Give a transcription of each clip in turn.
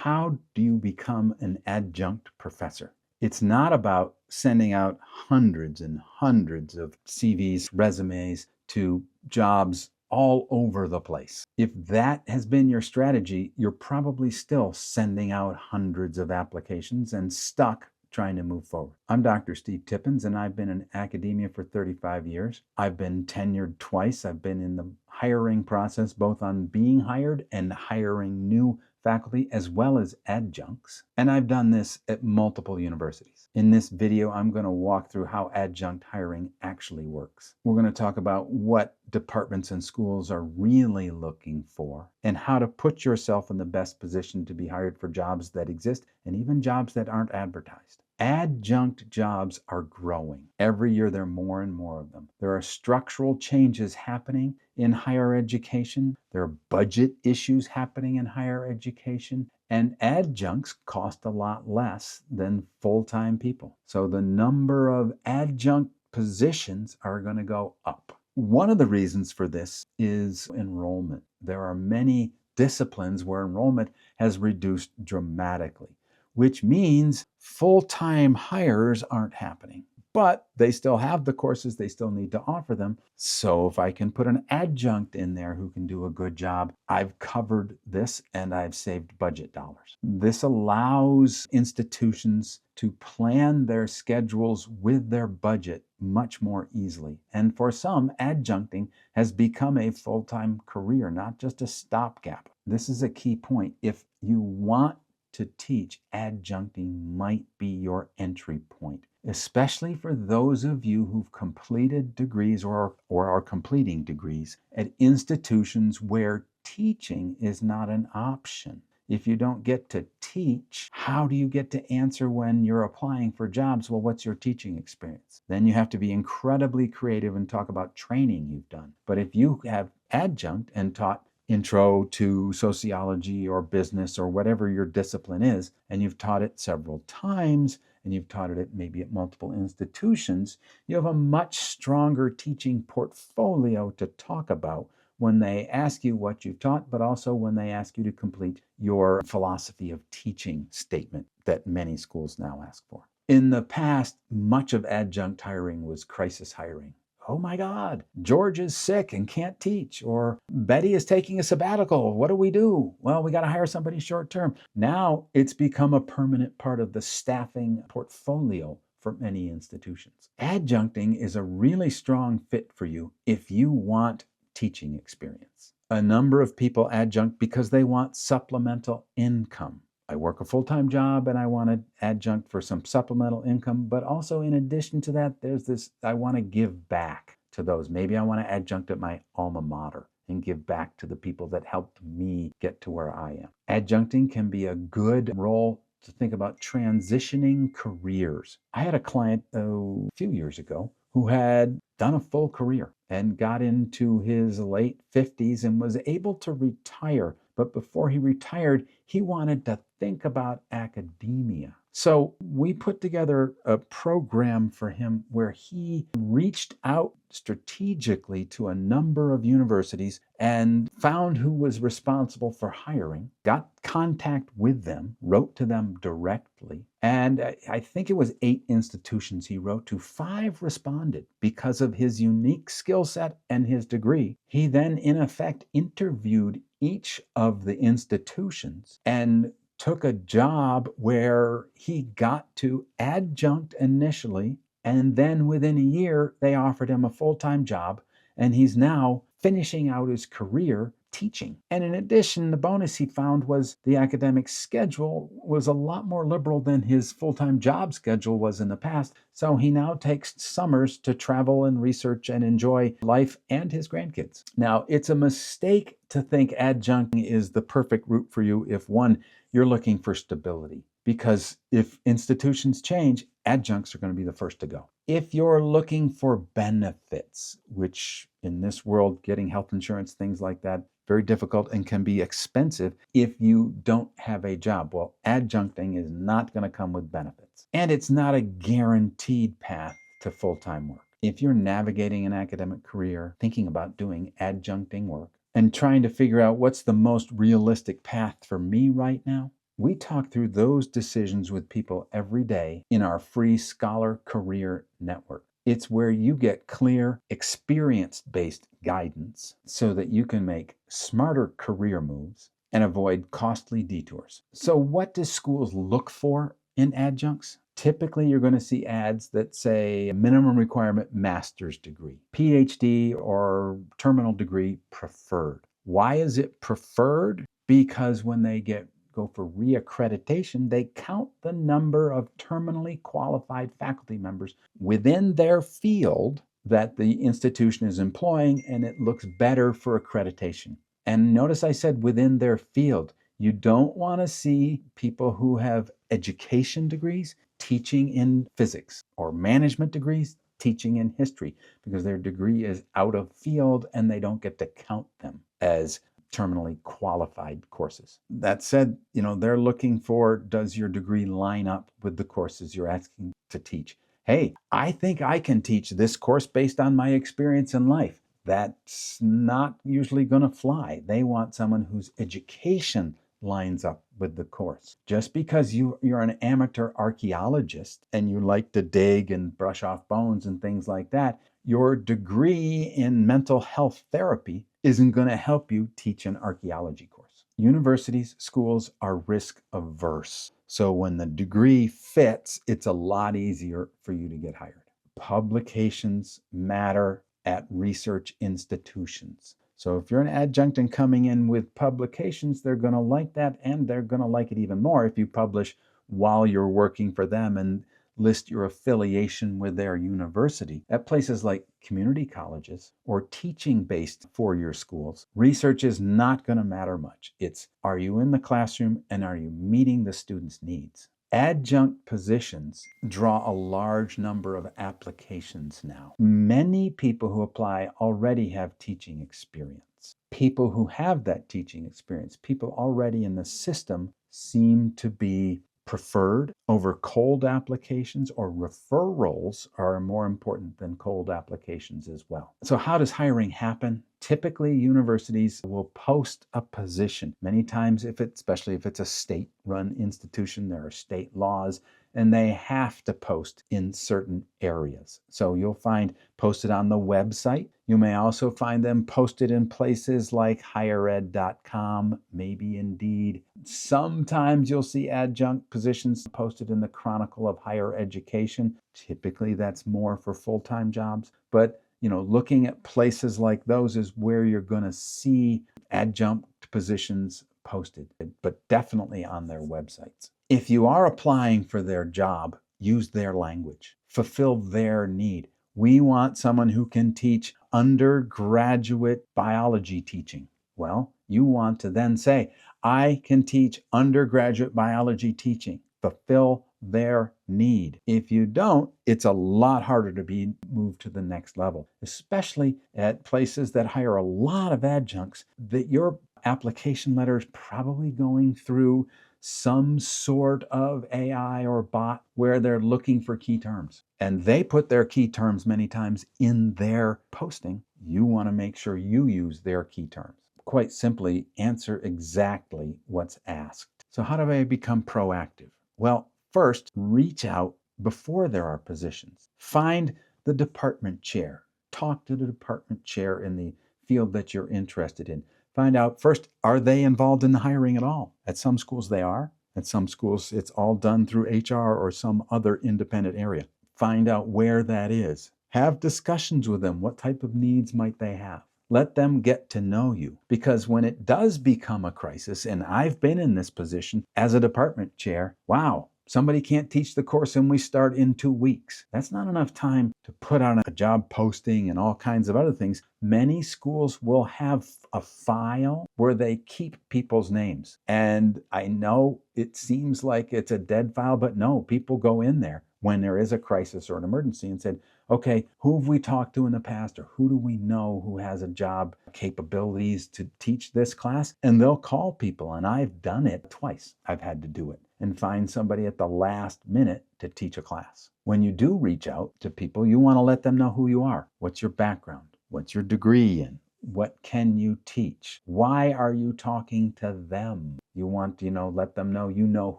how do you become an adjunct professor? It's not about sending out hundreds and hundreds of CVs, resumes to jobs all over the place. If that has been your strategy, you're probably still sending out hundreds of applications and stuck trying to move forward. I'm Dr. Steve Tippins, and I've been in academia for 35 years. I've been tenured twice. I've been in the hiring process, both on being hired and hiring new faculty, as well as adjuncts. And I've done this at multiple universities. In this video, I'm going to walk through how adjunct hiring actually works. We're going to talk about what departments and schools are really looking for and how to put yourself in the best position to be hired for jobs that exist and even jobs that aren't advertised. Adjunct jobs are growing. Every year there are more and more of them. There are structural changes happening in higher education. There are budget issues happening in higher education. And adjuncts cost a lot less than full-time people. So the number of adjunct positions are going to go up. One of the reasons for this is enrollment. There are many disciplines where enrollment has reduced dramatically, which means full-time hires aren't happening. But they still have the courses, they still need to offer them. So if I can put an adjunct in there who can do a good job, I've covered this and I've saved budget dollars. This allows institutions to plan their schedules with their budget much more easily. And for some, adjuncting has become a full-time career, not just a stopgap. This is a key point. If you want to teach, adjuncting might be your entry point, especially for those of you who've completed degrees or are completing degrees at institutions where teaching is not an option. If you don't get to teach, how do you get to answer when you're applying for jobs? Well, what's your teaching experience? Then you have to be incredibly creative and talk about training you've done. But if you have adjunct and taught intro to sociology or business or whatever your discipline is, and you've taught it several times, and you've taught it maybe at multiple institutions, you have a much stronger teaching portfolio to talk about when they ask you what you've taught, but also when they ask you to complete your philosophy of teaching statement that many schools now ask for. In the past, much of adjunct hiring was crisis hiring. Oh my God, George is sick and can't teach, or Betty is taking a sabbatical. What do we do? Well, we got to hire somebody short term. Now it's become a permanent part of the staffing portfolio for many institutions. Adjuncting is a really strong fit for you if you want teaching experience. A number of people adjunct because they want supplemental income. I work a full-time job and I want to adjunct for some supplemental income, but also in addition to that, there's this, I want to give back to those. Maybe I want to adjunct at my alma mater and give back to the people that helped me get to where I am. Adjuncting can be a good role to think about transitioning careers. I had a client a few years ago who had done a full career and got into his late 50s and was able to retire. But before he retired, he wanted to think about academia. So we put together a program for him where he reached out strategically to a number of universities and found who was responsible for hiring, got contact with them, wrote to them directly. And I think it was 8 institutions he wrote to. 5 responded because of his unique skill set and his degree. He then, in effect, interviewed each of the institutions and took a job where he got to adjunct initially, and then within a year, they offered him a full-time job, and he's now finishing out his career teaching. And in addition, the bonus he found was the academic schedule was a lot more liberal than his full-time job schedule was in the past. So he now takes summers to travel and research and enjoy life and his grandkids. Now, it's a mistake to think adjuncting is the perfect route for you if, one, you're looking for stability. Because if institutions change, adjuncts are going to be the first to go. If you're looking for benefits, which in this world, getting health insurance, things like that, very difficult and can be expensive if you don't have a job. Well, adjuncting is not going to come with benefits. And it's not a guaranteed path to full-time work. If you're navigating an academic career, thinking about doing adjuncting work, and trying to figure out what's the most realistic path for me right now, We talk through those decisions with people every day in our free Scholar Career Network. It's where you get clear, experience-based guidance so that you can make smarter career moves and avoid costly detours. So what do schools look for in adjuncts? Typically, you're going to see ads that say minimum requirement master's degree, PhD or terminal degree preferred. Why is it preferred? Because when they go for reaccreditation, they count the number of terminally qualified faculty members within their field that the institution is employing, and it looks better for accreditation. And notice I said within their field. You don't want to see people who have education degrees teaching in physics or management degrees teaching in history, because their degree is out of field and they don't get to count them as terminally qualified courses. That said, they're looking for, does your degree line up with the courses you're asking to teach? Hey, I think I can teach this course based on my experience in life. That's not usually going to fly. They want someone whose education lines up with the course. Just because you're an amateur archaeologist and you like to dig and brush off bones and things like that, your degree in mental health therapy isn't going to help you teach an archaeology course. Universities, schools are risk averse. So when the degree fits, it's a lot easier for you to get hired. Publications matter at research institutions. So if you're an adjunct and coming in with publications, they're going to like that, and they're going to like it even more if you publish while you're working for them and list your affiliation with their university. At places like community colleges or teaching-based four-year schools, research is not going to matter much. It's, are you in the classroom and are you meeting the students' needs? Adjunct positions draw a large number of applications now. Many people who apply already have teaching experience. People who have that teaching experience, people already in the system, seem to be preferred over cold applications, or referrals are more important than cold applications as well. So how does hiring happen? Typically, universities will post a position. Many times, especially if it's a state-run institution, there are state laws, and they have to post in certain areas. So you'll find posted on the website. You may also find them posted in places like highered.com, maybe Indeed. Sometimes you'll see adjunct positions posted in the Chronicle of Higher Education. Typically, that's more for full-time jobs. But looking at places like those is where you're going to see adjunct positions posted, but definitely on their websites. If you are applying for their job, use their language, fulfill their need. We want someone who can teach undergraduate biology teaching. Well, you want to then say, I can teach undergraduate biology teaching. Fulfill their need. If you don't, it's a lot harder to be moved to the next level, especially at places that hire a lot of adjuncts, that your application letter is probably going through some sort of AI or bot where they're looking for key terms. And they put their key terms many times in their posting. You want to make sure you use their key terms. Quite simply, answer exactly what's asked. So how do I become proactive? Well, first, reach out before there are positions. Find the department chair. Talk to the department chair in the field that you're interested in. Find out first, are they involved in the hiring at all? At some schools they are. At some schools it's all done through HR or some other independent area. Find out where that is. Have discussions with them. What type of needs might they have? Let them get to know you, because when it does become a crisis, and I've been in this position as a department chair, wow, somebody can't teach the course and we start in 2 weeks. That's not enough time to put on a job posting and all kinds of other things. Many schools will have a file where they keep people's names. And I know it seems like it's a dead file, but no, people go in there when there is a crisis or an emergency and said, okay, who have we talked to in the past, or who do we know who has a job capabilities to teach this class? And they'll call people, and I've done it twice. I've had to do it and find somebody at the last minute to teach a class. When you do reach out to people, you want to let them know who you are. What's your background? What's your degree in? What can you teach? Why are you talking to them? You want to, let them know you know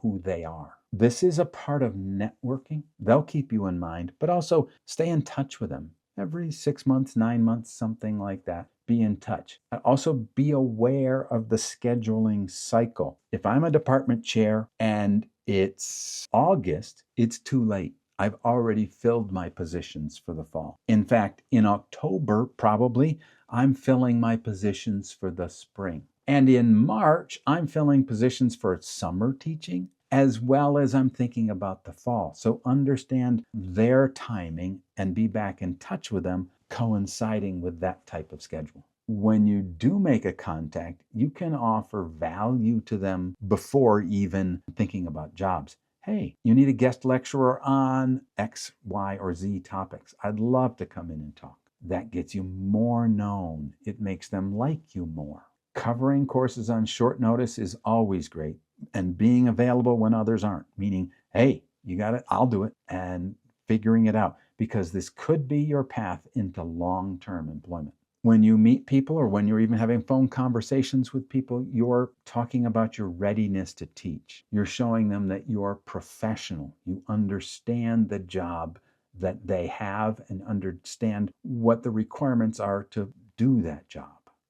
who they are. This is a part of networking. They'll keep you in mind, but also stay in touch with them. Every 6 months, 9 months, something like that. Be in touch. Also be aware of the scheduling cycle. If I'm a department chair and it's August, it's too late. I've already filled my positions for the fall. In fact, in October, probably, I'm filling my positions for the spring. And in March, I'm filling positions for summer teaching, as well as I'm thinking about the fall. So understand their timing and be back in touch with them, coinciding with that type of schedule. When you do make a contact, you can offer value to them before even thinking about jobs. Hey, you need a guest lecturer on X, Y, or Z topics. I'd love to come in and talk. That gets you more known. It makes them like you more. Covering courses on short notice is always great, and being available when others aren't, meaning, hey, you got it, I'll do it, and figuring it out, because this could be your path into long-term employment. When you meet people, or when you're even having phone conversations with people, you're talking about your readiness to teach. You're showing them that you're professional. You understand the job that they have and understand what the requirements are to do that job.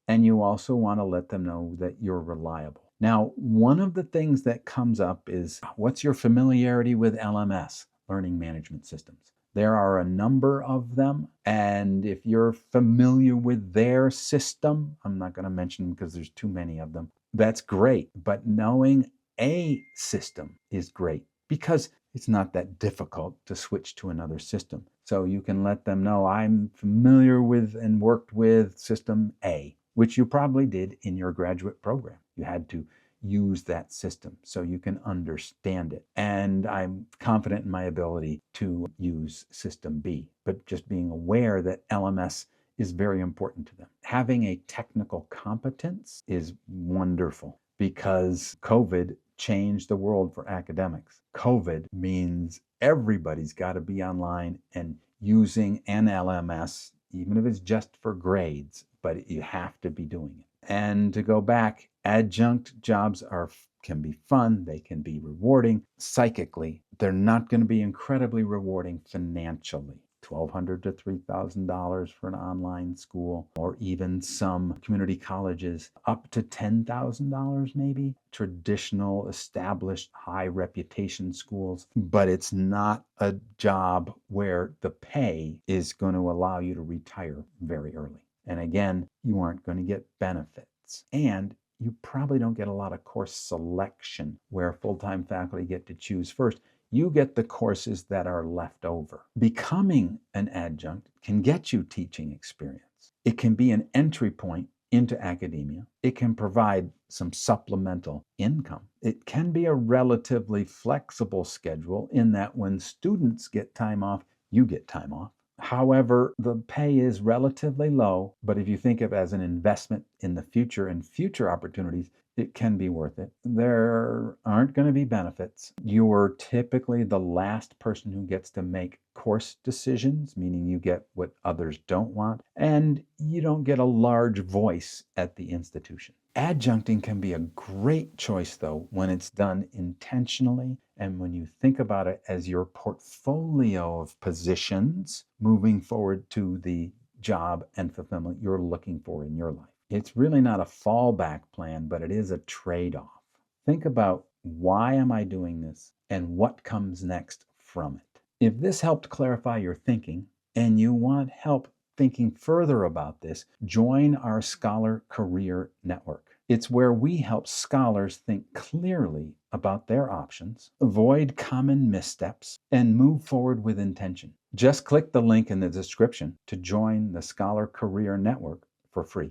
And you also want to let them know that you're reliable. Now, one of the things that comes up is, what's your familiarity with LMS, learning management systems? There are a number of them, and if you're familiar with their system, I'm not going to mention them because there's too many of them, that's great. But knowing a system is great, because it's not that difficult to switch to another system. So you can let them know, I'm familiar with and worked with system A, which you probably did in your graduate program. You had to use that system so you can understand it. And I'm confident in my ability to use system B, but just being aware that LMS is very important to them. Having a technical competence is wonderful, because COVID changed the world for academics. COVID means everybody's got to be online and using an LMS, even if it's just for grades, but you have to be doing it. And to go back, adjunct jobs can be fun, they can be rewarding psychically. They're not going to be incredibly rewarding financially. $1,200 to $3,000 for an online school, or even some community colleges up to $10,000 maybe, traditional, established, high reputation schools. But it's not a job where the pay is going to allow you to retire very early. And again, you aren't going to get benefits. And you probably don't get a lot of course selection where full-time faculty get to choose first. You get the courses that are left over. Becoming an adjunct can get you teaching experience. It can be an entry point into academia. It can provide some supplemental income. It can be a relatively flexible schedule in that when students get time off, you get time off. However, the pay is relatively low, but if you think of it as an investment in the future and future opportunities, it can be worth it. There aren't going to be benefits. You're typically the last person who gets to make course decisions, meaning you get what others don't want, and you don't get a large voice at the institution. Adjuncting can be a great choice, though, when it's done intentionally and when you think about it as your portfolio of positions moving forward to the job and fulfillment you're looking for in your life. It's really not a fallback plan, but it is a trade-off. Think about, why am I doing this and what comes next from it? If this helped clarify your thinking and you want help thinking further about this, join our Scholar Career Network. It's where we help scholars think clearly about their options, avoid common missteps, and move forward with intention. Just click the link in the description to join the Scholar Career Network for free.